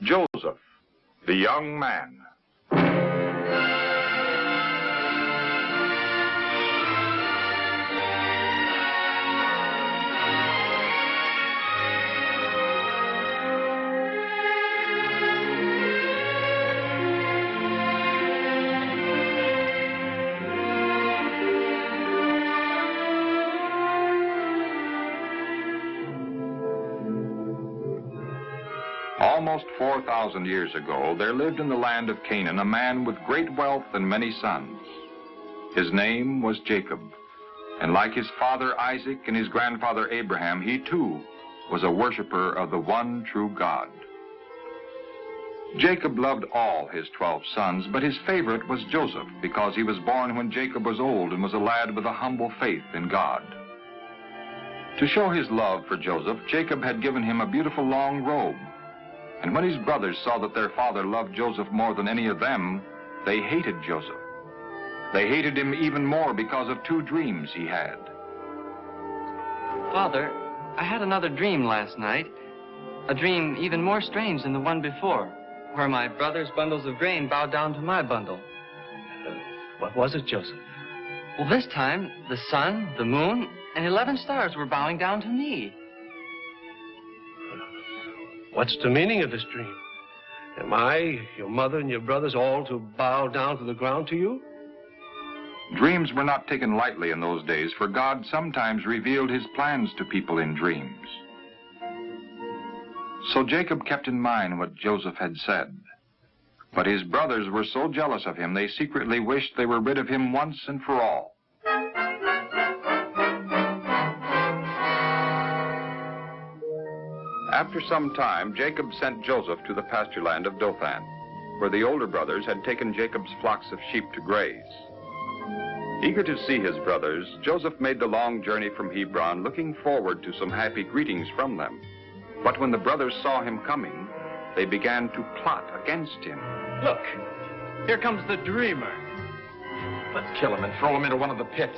Joseph, the young man. Almost 4,000 years ago, there lived in the land of Canaan a man with great wealth and many sons. His name was Jacob, and like his father Isaac and his grandfather Abraham, he too was a worshiper of the one true God. Jacob loved all his 12 sons, but his favorite was Joseph because he was born when Jacob was old and was a lad with a humble faith in God. To show his love for Joseph, Jacob had given him a beautiful long robe. And when his brothers saw that their father loved Joseph more than any of them, they hated Joseph. They hated him even more because of 2 dreams he had. Father, I had another dream last night. A dream even more strange than the one before, where my brother's bundles of grain bowed down to my bundle. What was it, Joseph? Well, this time, the sun, the moon, and 11 stars were bowing down to me. What's the meaning of this dream? Am I, your mother, and your brothers all to bow down to the ground to you? Dreams were not taken lightly in those days, for God sometimes revealed his plans to people in dreams. So Jacob kept in mind what Joseph had said. But his brothers were so jealous of him, they secretly wished they were rid of him once and for all. After some time, Jacob sent Joseph to the pasture land of Dothan, where the older brothers had taken Jacob's flocks of sheep to graze. Eager to see his brothers, Joseph made the long journey from Hebron, looking forward to some happy greetings from them. But when the brothers saw him coming, they began to plot against him. Look, here comes the dreamer. Let's kill him and throw him into one of the pits.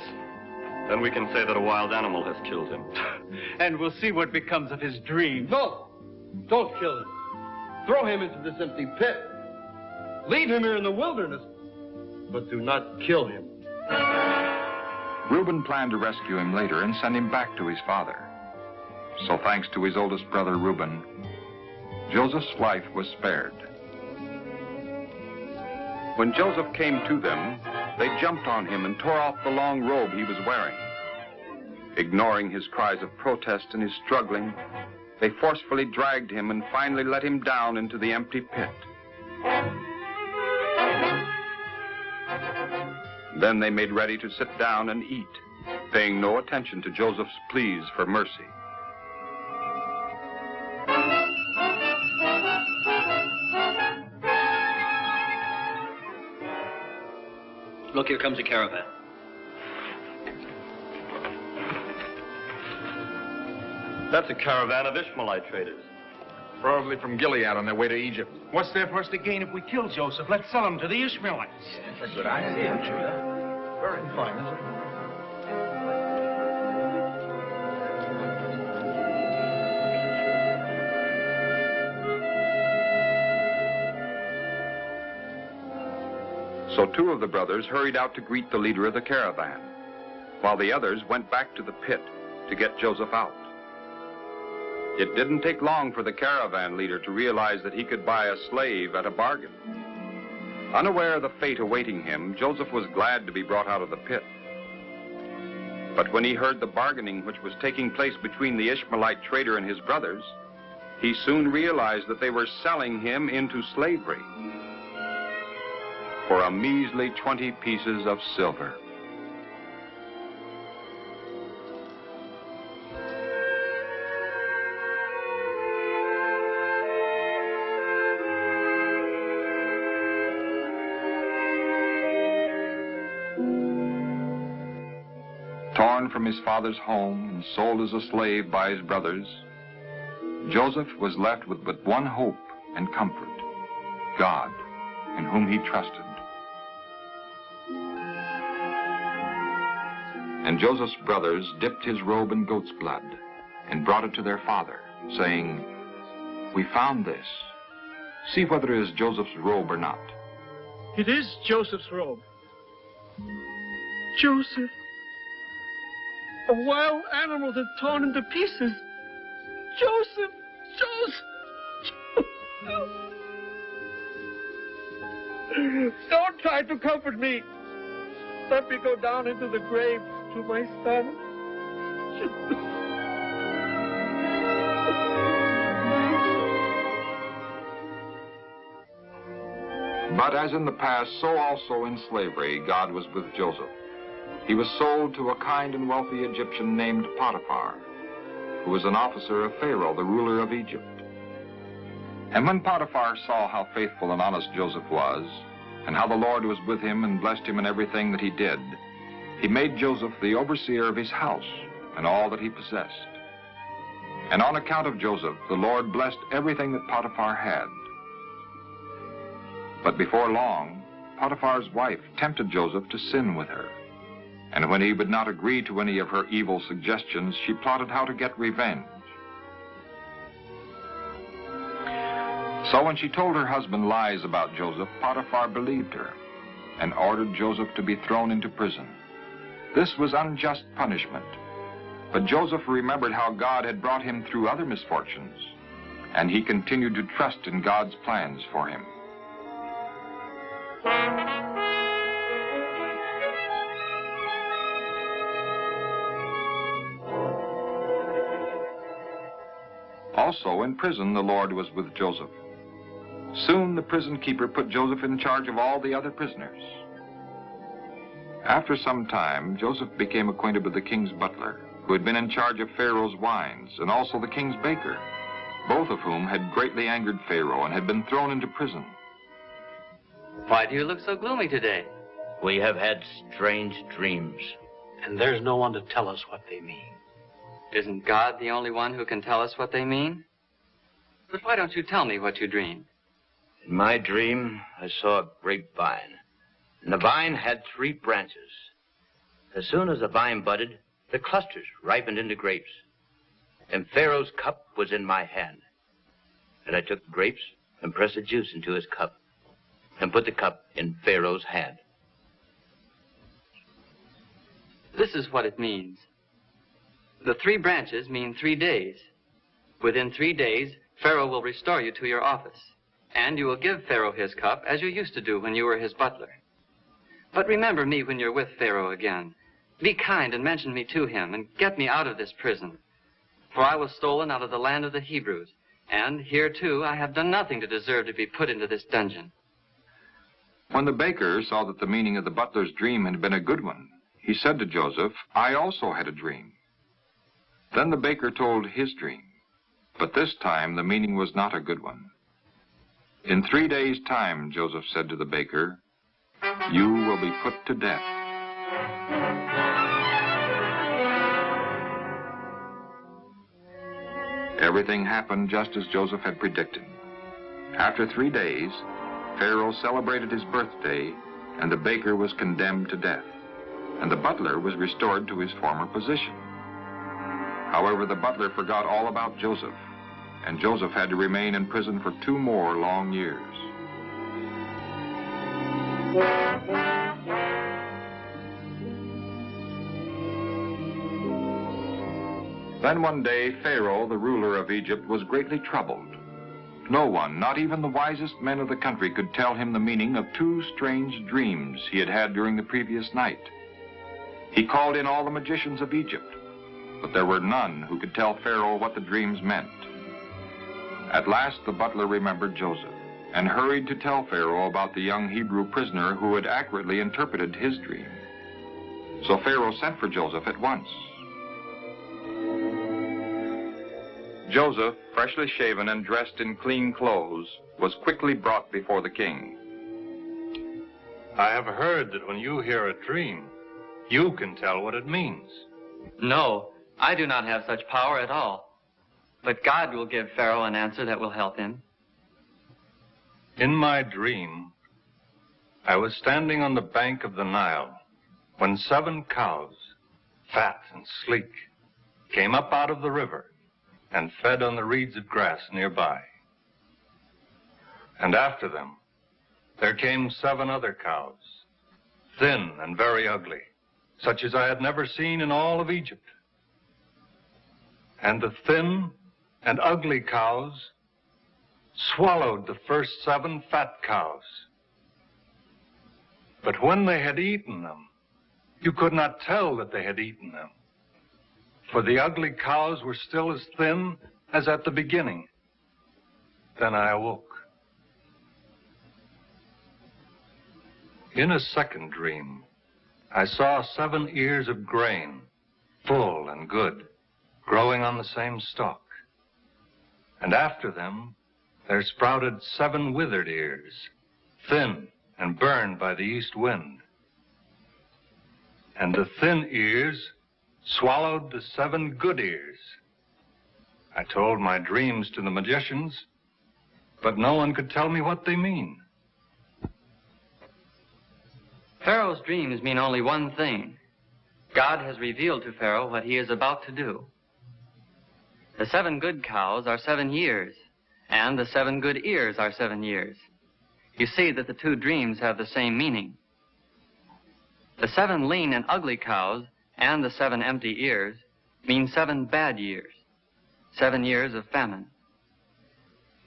Then we can say that a wild animal has killed him. And we'll see what becomes of his dream. No, don't kill him. Throw him into this empty pit. Leave him here in the wilderness, but do not kill him. Reuben planned to rescue him later and send him back to his father. So thanks to his oldest brother Reuben, Joseph's life was spared. When Joseph came to them, they jumped on him and tore off the long robe he was wearing. Ignoring his cries of protest and his struggling, they forcefully dragged him and finally let him down into the empty pit. Then they made ready to sit down and eat, paying no attention to Joseph's pleas for mercy. Look, here comes a caravan. That's a caravan of Ishmaelite traders. Probably from Gilead on their way to Egypt. What's there for us to gain if we kill Joseph? Let's sell him to the Ishmaelites. That's a good idea, Judah. Very fine, isn't it? So 2 of the brothers hurried out to greet the leader of the caravan, while the others went back to the pit to get Joseph out. It didn't take long for the caravan leader to realize that he could buy a slave at a bargain. Unaware of the fate awaiting him, Joseph was glad to be brought out of the pit. But when he heard the bargaining which was taking place between the Ishmaelite trader and his brothers, he soon realized that they were selling him into slavery for a measly 20 pieces of silver. Torn from his father's home and sold as a slave by his brothers, Joseph was left with but one hope and comfort: God, in whom he trusted. And Joseph's brothers dipped his robe in goat's blood and brought it to their father, saying, "We found this. See whether it is Joseph's robe or not. It is Joseph's robe. Joseph. A wild animal that's torn into pieces. Joseph! Don't try to comfort me. Let me go down into the grave to my son. But as in the past, so also in slavery, God was with Joseph. He was sold to a kind and wealthy Egyptian named Potiphar, who was an officer of Pharaoh, the ruler of Egypt. And when Potiphar saw how faithful and honest Joseph was, and how the Lord was with him and blessed him in everything that he did, he made Joseph the overseer of his house and all that he possessed. And on account of Joseph, the Lord blessed everything that Potiphar had. But before long, Potiphar's wife tempted Joseph to sin with her. And when he would not agree to any of her evil suggestions, she plotted how to get revenge. So when she told her husband lies about Joseph, Potiphar believed her and ordered Joseph to be thrown into prison. This was unjust punishment. But Joseph remembered how God had brought him through other misfortunes, and he continued to trust in God's plans for him. Also in prison, the Lord was with Joseph. Soon the prison keeper put Joseph in charge of all the other prisoners. After some time, Joseph became acquainted with the king's butler, who had been in charge of Pharaoh's wines, and also the king's baker, both of whom had greatly angered Pharaoh and had been thrown into prison. Why do you look so gloomy today? We have had strange dreams. And there's no one to tell us what they mean. Isn't God the only one who can tell us what they mean? But why don't you tell me what you dreamed? In my dream, I saw a grapevine, and the vine had 3 branches. As soon as the vine budded, the clusters ripened into grapes. And Pharaoh's cup was in my hand. And I took the grapes and pressed the juice into his cup, and put the cup in Pharaoh's hand. This is what it means. The 3 branches mean 3 days. Within 3 days, Pharaoh will restore you to your office, and you will give Pharaoh his cup as you used to do when you were his butler. But remember me when you're with Pharaoh again. Be kind and mention me to him, and get me out of this prison. For I was stolen out of the land of the Hebrews, and here too I have done nothing to deserve to be put into this dungeon. When the baker saw that the meaning of the butler's dream had been a good one, he said to Joseph, "I also had a dream." Then the baker told his dream, but this time the meaning was not a good one. In 3 days' time, Joseph said to the baker, "You will be put to death." Everything happened just as Joseph had predicted. After 3 days, Pharaoh celebrated his birthday, and the baker was condemned to death, and the butler was restored to his former position. However, the butler forgot all about Joseph, and Joseph had to remain in prison for 2 more long years. Then one day, Pharaoh, the ruler of Egypt, was greatly troubled. No one, not even the wisest men of the country, could tell him the meaning of 2 strange dreams he had had during the previous night. He called in all the magicians of Egypt, but there were none who could tell Pharaoh what the dreams meant. At last, the butler remembered Joseph and hurried to tell Pharaoh about the young Hebrew prisoner who had accurately interpreted his dream. So Pharaoh sent for Joseph at once. Joseph, freshly shaven and dressed in clean clothes, was quickly brought before the king. I have heard that when you hear a dream, you can tell what it means. No, I do not have such power at all. But God will give Pharaoh an answer that will help him. In my dream, I was standing on the bank of the Nile when 7 cows, fat and sleek, came up out of the river and fed on the reeds of grass nearby. And after them, there came 7 other cows, thin and very ugly, such as I had never seen in all of Egypt. And the thin and ugly cows swallowed the first 7 fat cows. But when they had eaten them, you could not tell that they had eaten them, for the ugly cows were still as thin as at the beginning. Then I awoke. In a second dream, I saw 7 ears of grain, full and good, growing on the same stalk. And after them, there sprouted 7 withered ears, thin and burned by the east wind. And the thin ears swallowed the 7 good ears. I told my dreams to the magicians, but no one could tell me what they mean. Pharaoh's dreams mean only one thing. God has revealed to Pharaoh what he is about to do. The 7 good cows are 7 years, and the 7 good ears are 7 years. You see that the 2 dreams have the same meaning. The 7 lean and ugly cows and the 7 empty ears mean 7 bad years, 7 years of famine.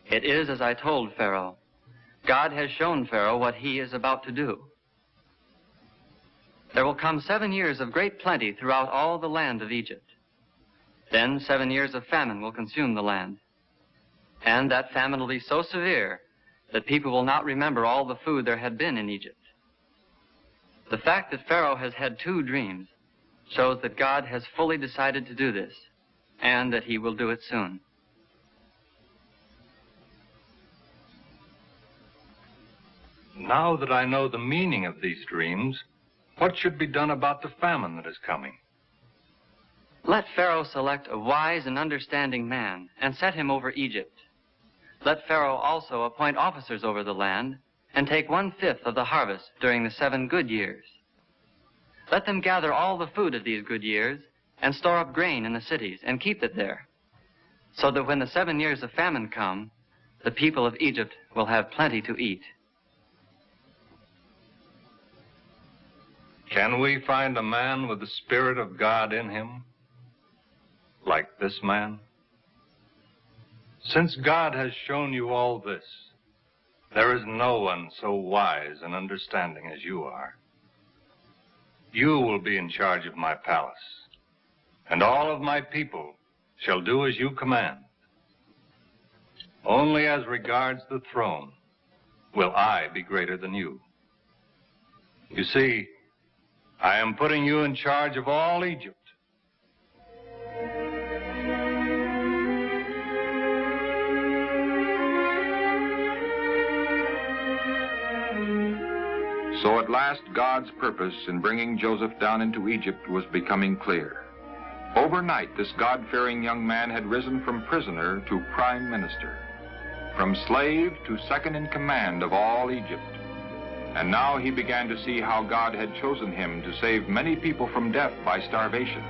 It is as I told Pharaoh. God has shown Pharaoh what he is about to do. There will come 7 years of great plenty throughout all the land of Egypt. Then 7 years of famine will consume the land. And that famine will be so severe that people will not remember all the food there had been in Egypt. The fact that Pharaoh has had 2 dreams shows that God has fully decided to do this, and that he will do it soon. Now that I know the meaning of these dreams, what should be done about the famine that is coming? Let Pharaoh select a wise and understanding man and set him over Egypt. Let Pharaoh also appoint officers over the land and take 1/5 of the harvest during the 7 good years. Let them gather all the food of these good years and store up grain in the cities and keep it there, so that when the 7 years of famine come, the people of Egypt will have plenty to eat. Can we find a man with the Spirit of God in him, like this man? Since God has shown you all this, there is no one so wise and understanding as you are. You will be in charge of my palace, and all of my people shall do as you command. Only as regards the throne will I be greater than you. You see, I am putting you in charge of all Egypt. So at last God's purpose in bringing Joseph down into Egypt was becoming clear. Overnight, this God-fearing young man had risen from prisoner to prime minister, from slave to second in command of all Egypt. And now he began to see how God had chosen him to save many people from death by starvation,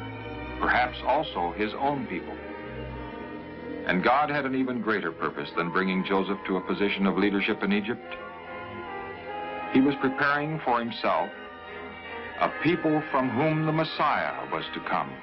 perhaps also his own people. And God had an even greater purpose than bringing Joseph to a position of leadership in Egypt. He was preparing for himself a people from whom the Messiah was to come.